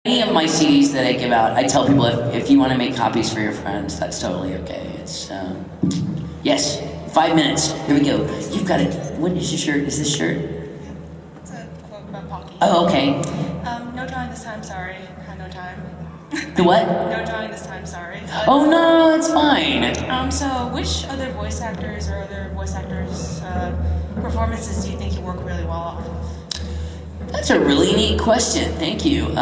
Any of my CDs that I give out, I tell people if you want to make copies for your friends, that's totally okay. It's, yes, 5 minutes. Here we go. You've got it. What is your shirt? Is this shirt? It's a quote about Pocky. Oh, okay. No drawing this time, sorry. Had no time. The what? No drawing this time, sorry. Oh, no, it's fine. So which other voice actors or other voice actors' performances do you think you work really well off of? That's a really neat question. Thank you.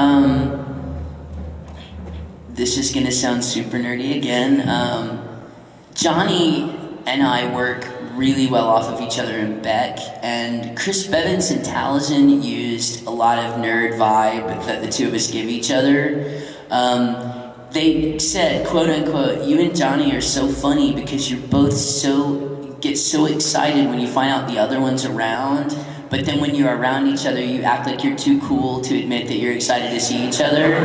This is going to sound super nerdy again. Johnny and I work really well off of each other in Beck, and Chris Bevins and Taliesin used a lot of nerd vibe that the two of us give each other. They said, quote unquote, you and Johnny are so funny because you're both get so excited when you find out the other one's around, but then when you're around each other, you act like you're too cool to admit that you're excited to see each other.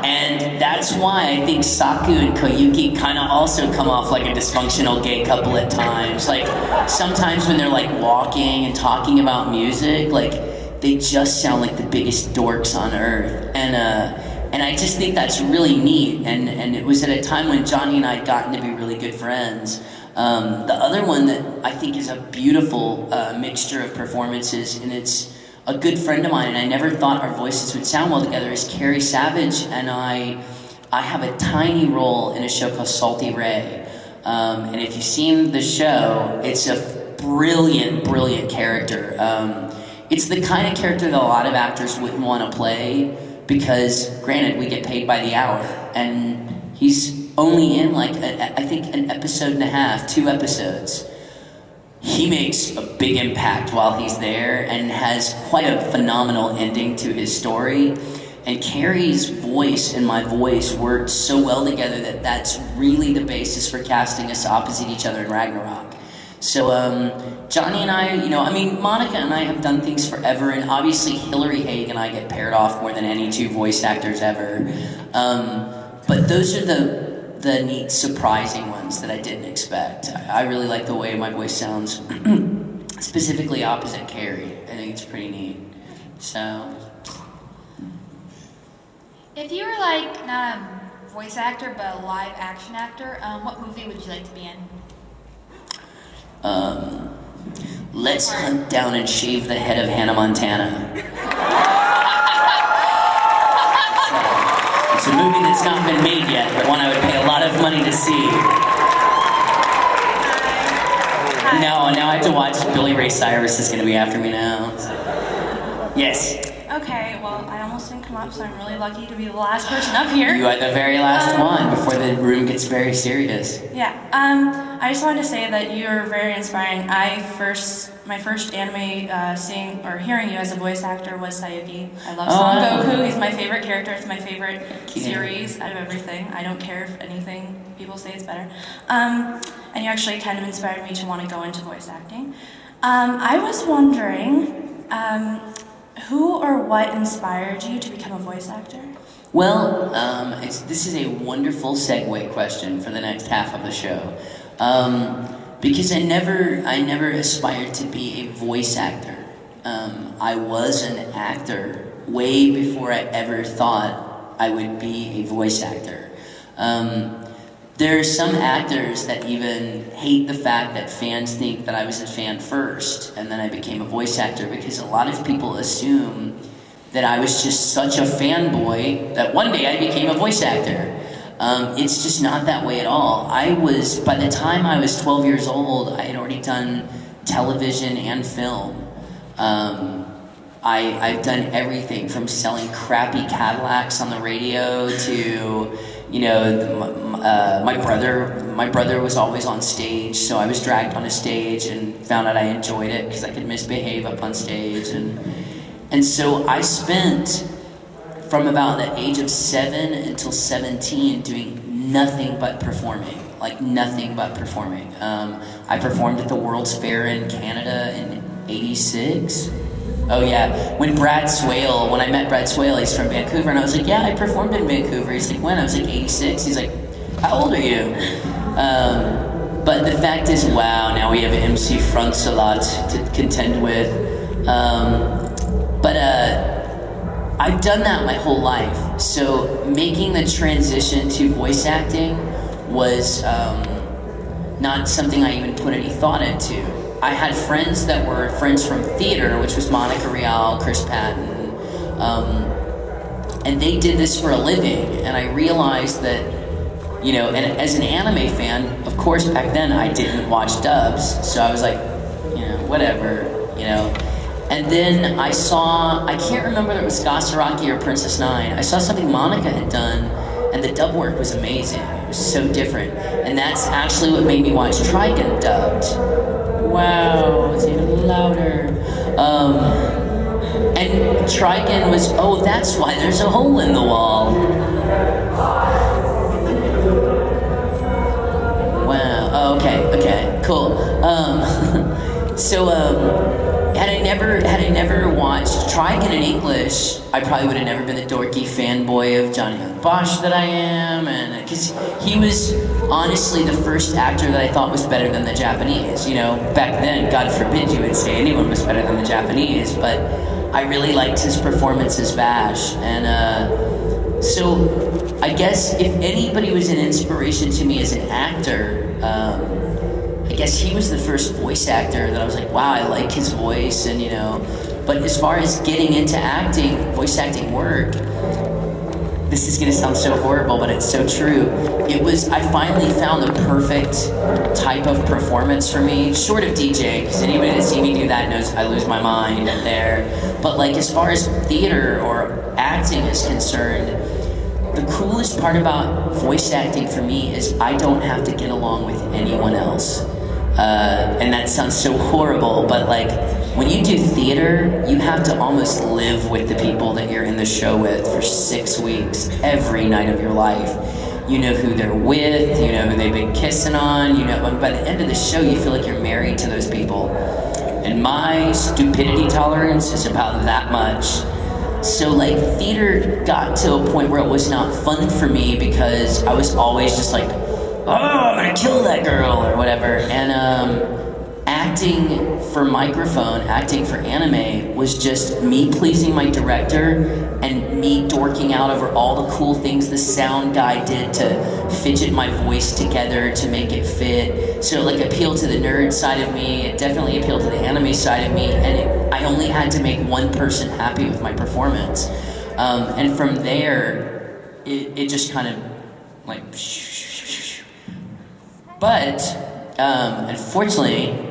And that's why I think Saku and Koyuki kind of also come off like a dysfunctional gay couple at times. Like, sometimes when they're like walking and talking about music, like, they just sound like the biggest dorks on earth. And I just think that's really neat. And it was at a time when Johnny and I had gotten to be really good friends. The other one that I think is a beautiful mixture of performances, and it's a good friend of mine, and I never thought our voices would sound well together, is Carrie Savage, and I have a tiny role in a show called Salty Ray. And if you've seen the show, it's a brilliant, brilliant character. It's the kind of character that a lot of actors wouldn't want to play, because, granted, we get paid by the hour, and he's only in like, I think, an episode and a half, 2 episodes. He makes a big impact while he's there and has quite a phenomenal ending to his story. And Carrie's voice and my voice worked so well together that that's really the basis for casting us opposite each other in Ragnarok. So Johnny and I, I mean, Monica and I have done things forever, and obviously Hillary Haig and I get paired off more than any 2 voice actors ever. But those are the neat, surprising ones that I didn't expect. I really like the way my voice sounds, specifically opposite Carrie. I think it's pretty neat. So, if you were like not a voice actor but a live action actor, what movie would you like to be in? Let's hunt down and shave the head of Hannah Montana. It's a movie that's not been made yet, but one I would pay a lot of money to see. No, now I have to watch. Billy Ray Cyrus is going to be after me now. Yes. Okay, well, I almost didn't come up, so I'm really lucky to be the last person up here. You are the very last one before the room gets very serious. Yeah, I just wanted to say that you're very inspiring. My first anime seeing or hearing you as a voice actor was Sayuki. I love Son Goku. He's my favorite character. It's my favorite series out of everything. I don't care if anything people say it's better. And you actually kind of inspired me to want to go into voice acting. I was wondering, who or what inspired you to become a voice actor? Well, this is a wonderful segue question for the next half of the show. Because I never aspired to be a voice actor. I was an actor way before I ever thought I would be a voice actor. There are some actors that even hate the fact that fans think that I was a fan first and then I became a voice actor, because a lot of people assume that I was just such a fanboy that one day I became a voice actor. It's just not that way at all. By the time I was 12 years old, I had already done television and film. I've done everything from selling crappy Cadillacs on the radio to, my brother was always on stage, so I was dragged on a stage and found out I enjoyed it because I could misbehave up on stage. And so I spent, from about the age of 7 until 17, doing nothing but performing. Like, nothing but performing. I performed at the World's Fair in Canada in '86. Oh yeah, when I met Brad Swale, he's from Vancouver, and I was like, yeah, I performed in Vancouver. He's like, when? I was like, '86. He's like, how old are you? But the fact is, wow, now we have MC Fronts a lot to contend with. But I've done that my whole life. So making the transition to voice acting was not something I even put any thought into. I had friends that were friends from theater, which was Monica Rial, Chris Patton, and they did this for a living. And I realized that, you know, and as an anime fan, of course, back then I didn't watch dubs, so I was like, you know, whatever, you know. And then I saw, I can't remember whether it was Gasaraki or Princess Nine, I saw something Monica had done, and the dub work was amazing. It was so different. And that's actually what made me watch Trigun dubbed. Wow, it's even louder. And Trigun was, oh, that's why there's a hole in the wall. Wow, okay, cool. Had I never watched Trigun in English, I probably would have never been the dorky fanboy of Johnny Bosch that I am, and because he was honestly the first actor that I thought was better than the Japanese. You know, back then, God forbid you would say anyone was better than the Japanese, but I really liked his performance as Vash, and so I guess if anybody was an inspiration to me as an actor, I guess he was the first voice actor that I was like, wow, I like his voice, and you know. But as far as getting into acting, voice acting work, this is gonna sound so horrible, but it's so true. I finally found the perfect type of performance for me, short of DJ, because anybody that's seen me do that knows I lose my mind up there. But like as far as theater or acting is concerned, the coolest part about voice acting for me is I don't have to get along with anyone else. And that sounds so horrible, but like when you do theater, you have to almost live with the people that you're in the show with for 6 weeks, every night of your life. You know who they're with, you know who they've been kissing on, you know, and by the end of the show, you feel like you're married to those people. And my stupidity tolerance is about that much. So like theater got to a point where it was not fun for me because I was always just like, oh, I'm gonna kill that girl or whatever. And acting for microphone, acting for anime was just me pleasing my director and me dorking out over all the cool things the sound guy did to fidget my voice together to make it fit. So it like appealed to the nerd side of me, it definitely appealed to the anime side of me, and I only had to make one person happy with my performance. And from there, it just kind of like, but unfortunately,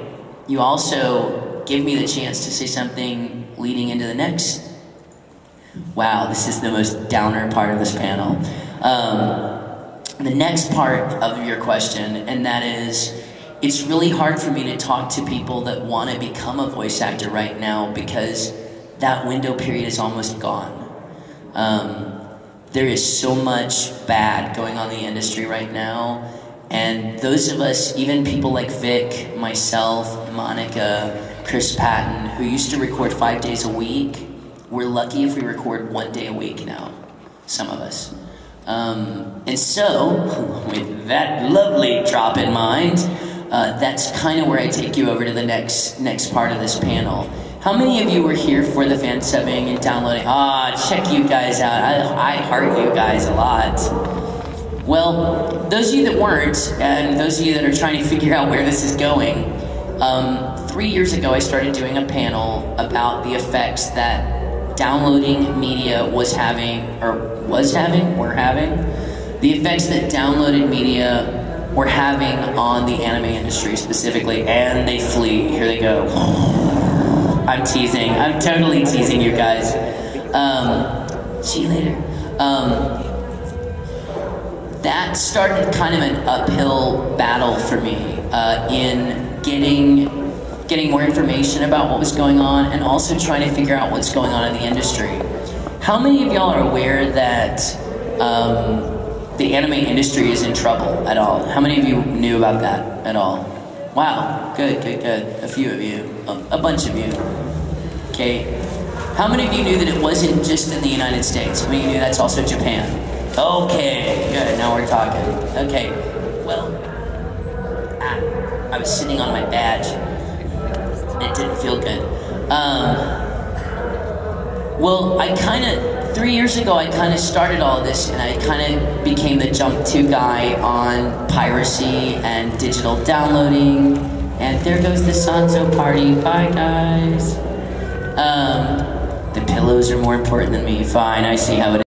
you also give me the chance to say something leading into the next. Wow, this is the most downer part of this panel. The next part of your question, and that is, it's really hard for me to talk to people that want to become a voice actor right now because that window period is almost gone. There is so much bad going on in the industry right now. And those of us, even people like Vic, myself, Monica, Chris Patton, who used to record 5 days a week, we're lucky if we record 1 day a week now, some of us. And so, with that lovely drop in mind, that's kind of where I take you over to the next part of this panel. How many of you were here for the fan subbing and downloading? Check you guys out. I heart you guys a lot. Well, those of you that weren't, and those of you that are trying to figure out where this is going, 3 years ago I started doing a panel about the effects that downloading media we're having, the effects that downloaded media were having on the anime industry specifically, and they flee, here they go. I'm teasing, I'm totally teasing you guys. See you later. That started kind of an uphill battle for me in getting more information about what was going on and also trying to figure out what's going on in the industry. How many of y'all are aware that the anime industry is in trouble at all? How many of you knew about that at all? Wow, good. A few of you, a bunch of you. Okay, how many of you knew that it wasn't just in the United States? How many of you knew that's also Japan? Okay, good, now we're talking. Okay, well, I was sitting on my badge. It didn't feel good. Well, I kind of 3 years ago, I kind of started all of this, and I kind of became the jump to guy on piracy and digital downloading. And there goes the Sanzo party. Bye, guys. The pillows are more important than me. Fine, I see how it is.